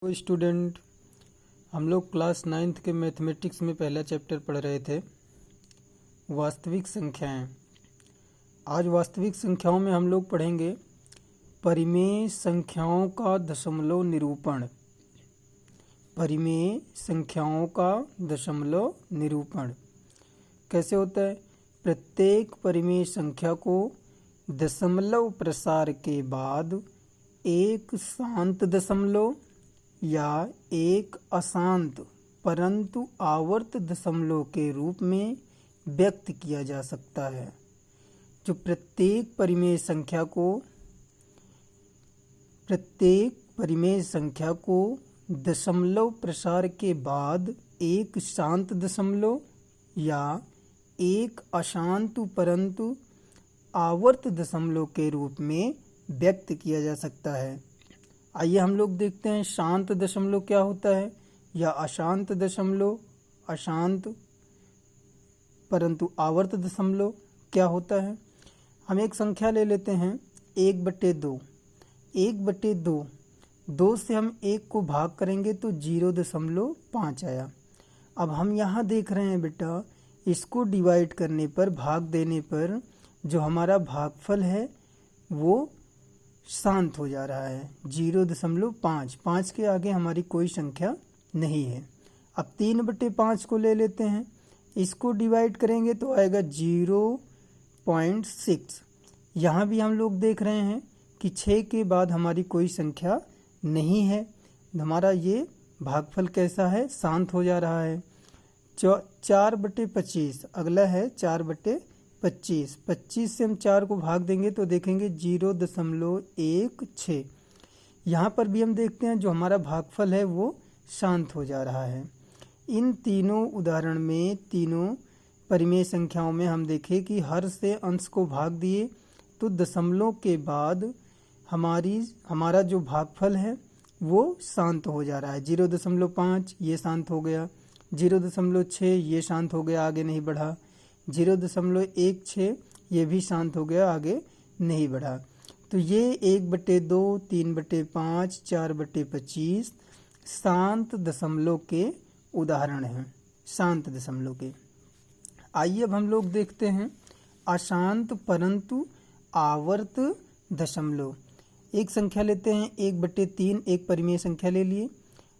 तो स्टूडेंट, हम लोग क्लास 9th के मैथमेटिक्स में पहला चैप्टर पढ़ रहे थे, वास्तविक संख्याएं। आज वास्तविक संख्याओं में हम लोग पढ़ेंगे परिमेय संख्याओं का दशमलव निरूपण। परिमेय संख्याओं का दशमलव निरूपण कैसे होता है? प्रत्येक परिमेय संख्या को दशमलव प्रसार के बाद एक शांत दशमलव या एक अशांत परंतु आवर्त दशमलव के रूप में व्यक्त किया जा सकता है। जो प्रत्येक परिमेय संख्या को दशमलव प्रसार के बाद एक शांत दशमलव या एक अशांत परंतु आवर्त दशमलव के रूप में व्यक्त किया जा सकता है। आइए हम लोग देखते हैं शांत दशमलव क्या होता है या अशांत दशमलव, अशांत परंतु आवर्त दशमलव क्या होता है। हम एक संख्या ले लेते हैं 1/2। 1/2, 2 से हम 1 को भाग करेंगे तो 0.5 आया। अब हम यहाँ देख रहे हैं बेटा, इसको डिवाइड करने पर, भाग देने पर जो हमारा भागफल है वो शांत हो जा रहा है। 0.5, 5 के आगे हमारी कोई संख्या नहीं है। अब 3/5 को ले लेते हैं, इसको डिवाइड करेंगे तो आएगा 0.6। यहाँ भी हम लोग देख रहे हैं कि 6 के बाद हमारी कोई संख्या नहीं है। हमारा ये भागफल कैसा है? शांत हो जा रहा है। 4/25 अगला है 4/25। 25 से हम 4 को भाग देंगे तो देखेंगे 0.16। यहाँ पर भी हम देखते हैं जो हमारा भागफल है वो शांत हो जा रहा है। इन तीनों उदाहरण में, तीनों परिमेय संख्याओं में हम देखें कि हर से अंश को भाग दिए तो दशमलव के बाद हमारा जो भागफल है वो शांत हो जा रहा है। 0.5 ये शांत हो गया, 0.6 ये शांत हो गया, आगे नहीं बढ़ा। 0.16 ये भी शांत हो गया, आगे नहीं बढ़ा। तो ये 1/2, 3/5, 4/25 शांत दशमलव के उदाहरण हैं, शांत दशमलव के। आइए अब हम लोग देखते हैं अशांत परंतु आवर्त दशमलव। एक संख्या लेते हैं 1/3, एक परिमेय संख्या ले लिए।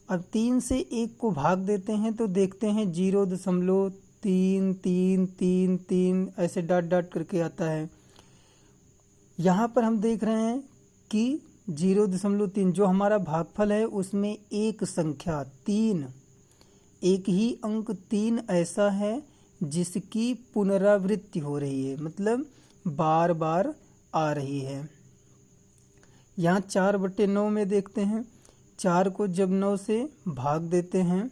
अब 3 से 1 को भाग देते हैं तो देखते हैं 0.33333 ऐसे डॉट डॉट करके आता है। यहाँ पर हम देख रहे हैं कि 0.3 जो हमारा भागफल है उसमें एक संख्या 3, एक ही अंक 3 ऐसा है जिसकी पुनरावृत्ति हो रही है, मतलब बार बार आ रही है। यहाँ 4/9 में देखते हैं, 4 को जब 9 से भाग देते हैं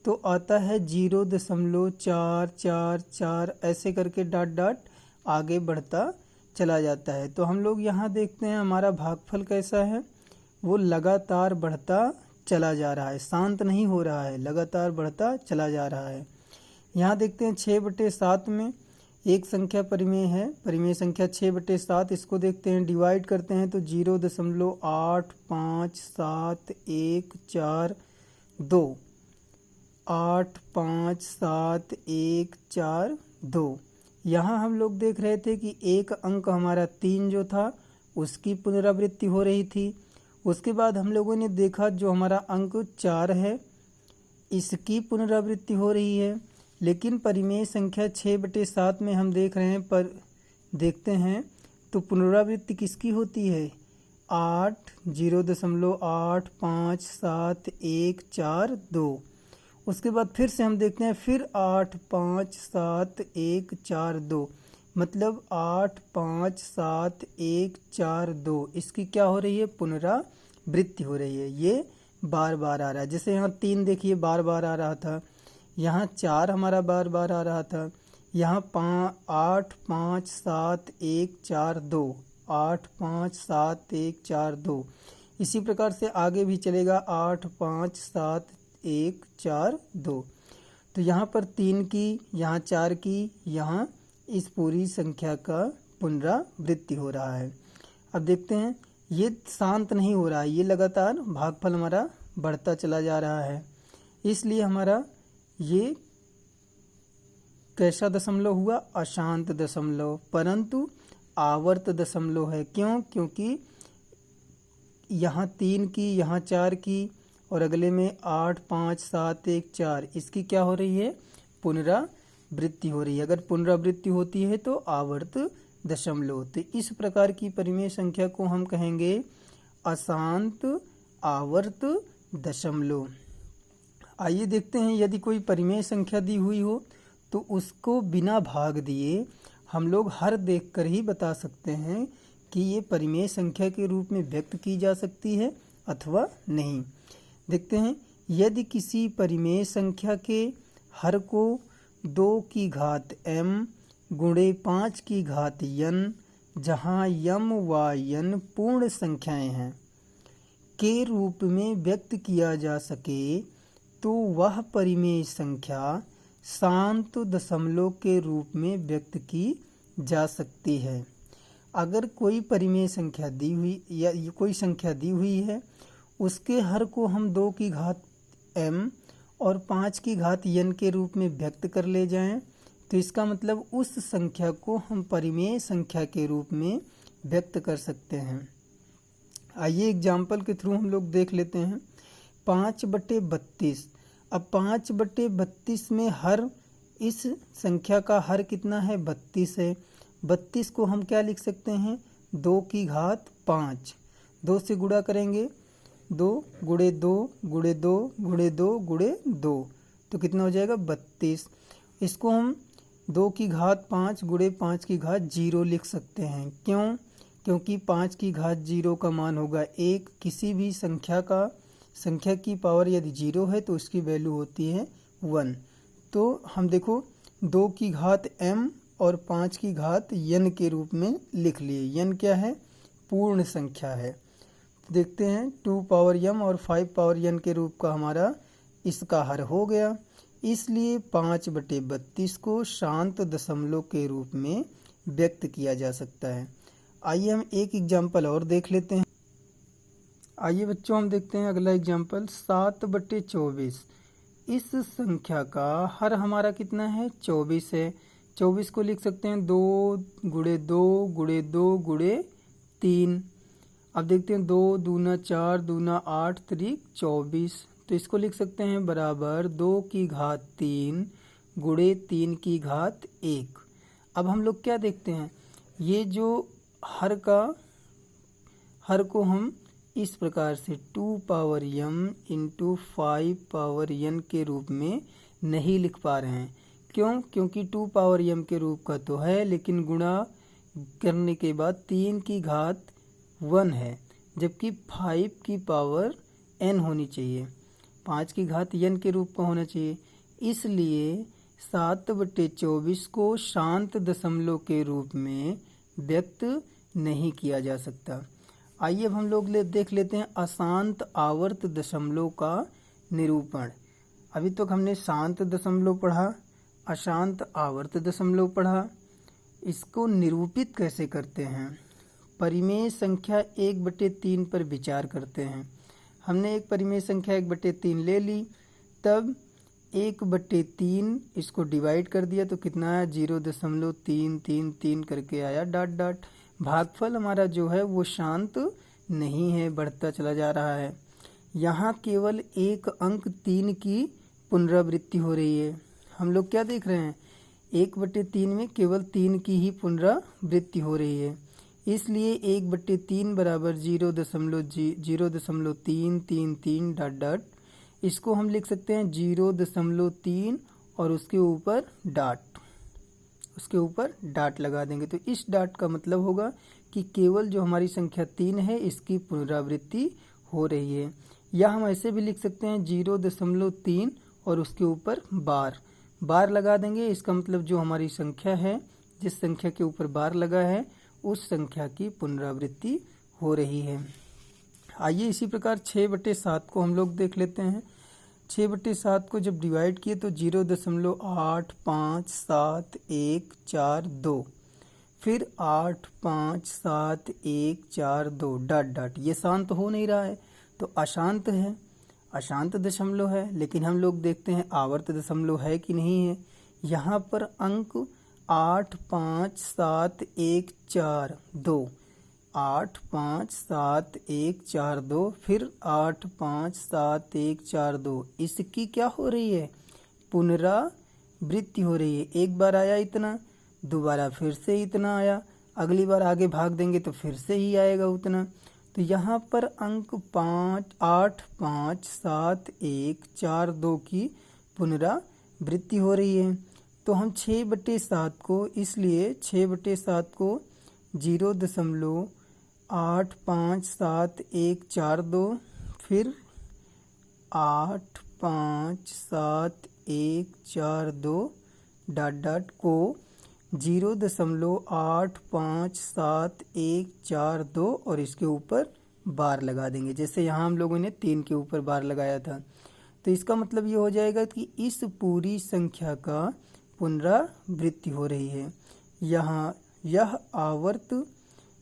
तो आता है 0.444 ऐसे करके डॉट डॉट आगे बढ़ता चला जाता है। तो हम लोग यहाँ देखते हैं हमारा भागफल कैसा है, वो लगातार बढ़ता चला जा रहा है, शांत नहीं हो रहा है, लगातार बढ़ता चला जा रहा है। यहाँ देखते हैं 6/7 में एक संख्या परिमेय है, परिमेय संख्या 6/7। इसको देखते हैं, डिवाइड करते हैं तो 0.85714 85714 यहाँ हम लोग देख रहे थे कि एक अंक हमारा 3 जो था उसकी पुनरावृत्ति हो रही थी। उसके बाद हम लोगों ने देखा जो हमारा अंक 4 है इसकी पुनरावृत्ति हो रही है। लेकिन परिमेय संख्या 6/7 में हम देख रहे हैं, पर देखते हैं तो पुनरावृत्ति किसकी होती है? 0.85714 उसके बाद फिर से हम देखते हैं, फिर 85714 मतलब 85714 इसकी क्या हो रही है? पुनरावृत्ति हो रही है। ये बार बार आ रहा है। जैसे यहाँ 3 देखिए बार बार आ रहा था, यहाँ 4 हमारा बार बार आ रहा था, यहाँ 85714 85714 इसी प्रकार से आगे भी चलेगा 85714। तो यहाँ पर 3 की, यहाँ 4 की, यहाँ इस पूरी संख्या का पुनरावृत्ति हो रहा है। अब देखते हैं ये शांत नहीं हो रहा है, ये लगातार भागफल हमारा बढ़ता चला जा रहा है। इसलिए हमारा ये कैसा दशमलव हुआ? अशांत दशमलव, परंतु आवर्त दशमलव है। क्यों? क्योंकि यहाँ 3 की, यहाँ 4 की और अगले में 8, 5, 7, 1, 4, इसकी क्या हो रही है? पुनरावृत्ति हो रही है। अगर पुनरावृत्ति होती है तो आवर्त दशमलव। तो इस प्रकार की परिमेय संख्या को हम कहेंगे अशांत आवर्त दशमलव। आइए देखते हैं, यदि कोई परिमेय संख्या दी हुई हो तो उसको बिना भाग दिए हम लोग हर देखकर ही बता सकते हैं कि ये परिमेय संख्या के रूप में व्यक्त की जा सकती है अथवा नहीं। देखते हैं, यदि किसी परिमेय संख्या के हर को 2 की घात m गुणे 5 की घात n, जहाँ m व n पूर्ण संख्याएं हैं, के रूप में व्यक्त किया जा सके तो वह परिमेय संख्या शांत दशमलव के रूप में व्यक्त की जा सकती है। अगर कोई परिमेय संख्या दी हुई या कोई संख्या दी हुई है, उसके हर को हम 2 की घात m और 5 की घात n के रूप में व्यक्त कर ले जाएं, तो इसका मतलब उस संख्या को हम परिमेय संख्या के रूप में व्यक्त कर सकते हैं। आइए एग्जाम्पल के थ्रू हम लोग देख लेते हैं। 5/32। अब 5/32 में हर, इस संख्या का हर कितना है? 32 है। 32 को हम क्या लिख सकते हैं? 2 की घात 5। 2 से गुणा करेंगे, 2 गुणे 2 गुणे 2 गुणे 2 गुणे 2, तो कितना हो जाएगा? 32। इसको हम 2 की घात 5 गुणे 5 की घात 0 लिख सकते हैं। क्यों? क्योंकि 5 की घात 0 का मान होगा 1। किसी भी संख्या की पावर यदि 0 है तो उसकी वैल्यू होती है 1। तो हम देखो 2 की घात m और 5 की घात n के रूप में लिख लिए। n क्या है? पूर्ण संख्या है। देखते हैं 2 पावर m और 5 पावर n के रूप का हमारा इसका हर हो गया। इसलिए 5/32 को शांत दशमलव के रूप में व्यक्त किया जा सकता है। आइए हम एक एग्जाम्पल और देख लेते हैं। आइए बच्चों, हम देखते हैं अगला एग्जाम्पल। 7/24। इस संख्या का हर हमारा कितना है? 24 है। 24 को लिख सकते हैं 2 गुणे 2 गुणे 2 गुणे 3। अब देखते हैं 2 दूना 4 दूना 8 त्रिक 24, तो इसको लिख सकते हैं बराबर 2 की घात 3 गुणे 3 की घात 1। अब हम लोग क्या देखते हैं, ये जो हर को हम इस प्रकार से 2 power m into 5 power n के रूप में नहीं लिख पा रहे हैं। क्यों? क्योंकि 2 पावर m के रूप का तो है, लेकिन गुणा करने के बाद 3 की घात 1 है, जबकि 5 की पावर n होनी चाहिए, 5 की घात n के रूप का होना चाहिए। इसलिए 7/24 को शांत दशमलव के रूप में व्यक्त नहीं किया जा सकता। आइए अब हम लोग देख लेते हैं अशांत आवर्त दशमलव का निरूपण। अभी तक हमने शांत दशमलव पढ़ा, अशांत आवर्त दशमलव पढ़ा। इसको निरूपित कैसे करते हैं? परिमेय संख्या 1/3 पर विचार करते हैं। हमने एक परिमेय संख्या 1/3 ले ली, तब 1/3 इसको डिवाइड कर दिया तो कितना आया? 0.333 करके आया डॉट डॉट। भागफल हमारा जो है वो शांत नहीं है, बढ़ता चला जा रहा है। यहाँ केवल एक अंक 3 की पुनरावृत्ति हो रही है। हम लोग क्या देख रहे हैं? 1/3 में केवल 3 की ही पुनरावृत्ति हो रही है। इसलिए 1/3 बराबर 0.0333 डॉट डॉट। इसको हम लिख सकते हैं 0.3 और उसके ऊपर डॉट लगा देंगे। तो इस डॉट का मतलब होगा कि केवल जो हमारी संख्या 3 है इसकी पुनरावृत्ति हो रही है। या हम ऐसे भी लिख सकते हैं 0.3 और उसके ऊपर बार लगा देंगे। इसका मतलब जो हमारी संख्या है, जिस संख्या के ऊपर बार लगा है, उस संख्या की पुनरावृत्ति हो रही है। आइए इसी प्रकार 6/7 को हम लोग देख लेते हैं। 6/7 को जब डिवाइड किए तो 0.857142, फिर 857142 डॉट डॉट। ये शांत हो नहीं रहा है तो अशांत है। अशांत दशमलव है, लेकिन हम लोग देखते हैं आवर्त दशमलव है कि नहीं है। यहाँ पर अंक 8 5 7 1 4 2, 8 5 7 1 4 2, फिर 8 5 7 1 4 2, इसकी क्या हो रही है, पुनरावृत्ति हो रही है। एक बार आया इतना, दोबारा फिर से इतना आया, अगली बार आगे भाग देंगे तो फिर से ही आएगा उतना। तो यहाँ पर अंक 8 5 7 1 4 2 की पुनरावृत्ति हो रही है। तो हम 6/7 को, इसलिए 6/7 को 0.857 1 4 2, फिर 857 1 4 2 ... को 0.857 1 4 2 और इसके ऊपर बार लगा देंगे, जैसे यहाँ हम लोगों ने 3 के ऊपर बार लगाया था। तो इसका मतलब ये हो जाएगा कि इस पूरी संख्या का पुनरावृत्ति हो रही है। यहाँ यह आवर्त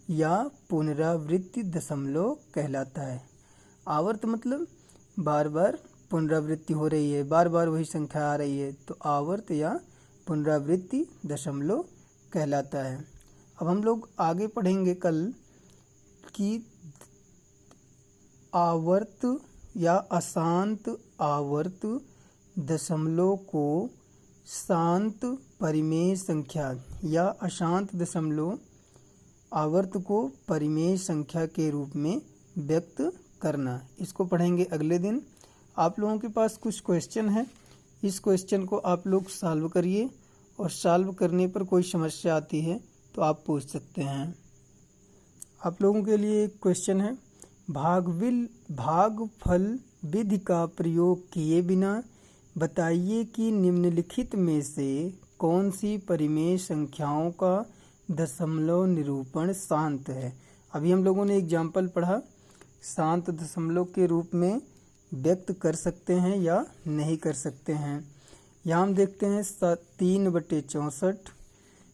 या पुनरावृत्ति दशमलव कहलाता है। आवर्त मतलब बार बार पुनरावृत्ति हो रही है, बार बार वही संख्या आ रही है, तो आवर्त या पुनरावृत्ति दशमलव कहलाता है। अब हम लोग आगे पढ़ेंगे कल कि आवर्त या अशांत आवर्त दशमलव को शांत परिमेय संख्या या अशांत दशमलव आवर्त को परिमेय संख्या के रूप में व्यक्त करना। इसको पढ़ेंगे अगले दिन। आप लोगों के पास कुछ क्वेश्चन है, इस क्वेश्चन को आप लोग सॉल्व करिए और सॉल्व करने पर कोई समस्या आती है तो आप पूछ सकते हैं। आप लोगों के लिए एक क्वेश्चन है, भागफल विधि का प्रयोग किए बिना बताइए कि निम्नलिखित में से कौन सी परिमेय संख्याओं का दशमलव निरूपण शांत है। अभी हम लोगों ने एग्जाम्पल पढ़ा, शांत दशमलव के रूप में व्यक्त कर सकते हैं या नहीं कर सकते हैं। यहाँ हम देखते हैं 3/64,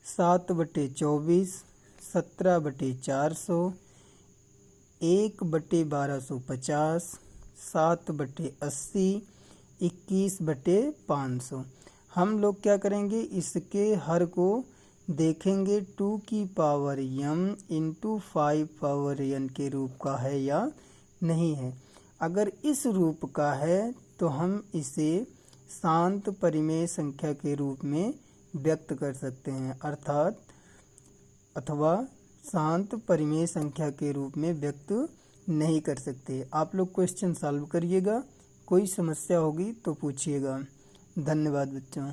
7/24, 17/400, 1/1250, 7/80, 21/500। हम लोग क्या करेंगे, इसके हर को देखेंगे 2 की power m into 5 power n के रूप का है या नहीं है। अगर इस रूप का है तो हम इसे शांत परिमेय संख्या के रूप में व्यक्त कर सकते हैं, अर्थात अथवा शांत परिमेय संख्या के रूप में व्यक्त नहीं कर सकते। आप लोग क्वेश्चन सॉल्व करिएगा, कोई समस्या होगी तो पूछिएगा। धन्यवाद बच्चों।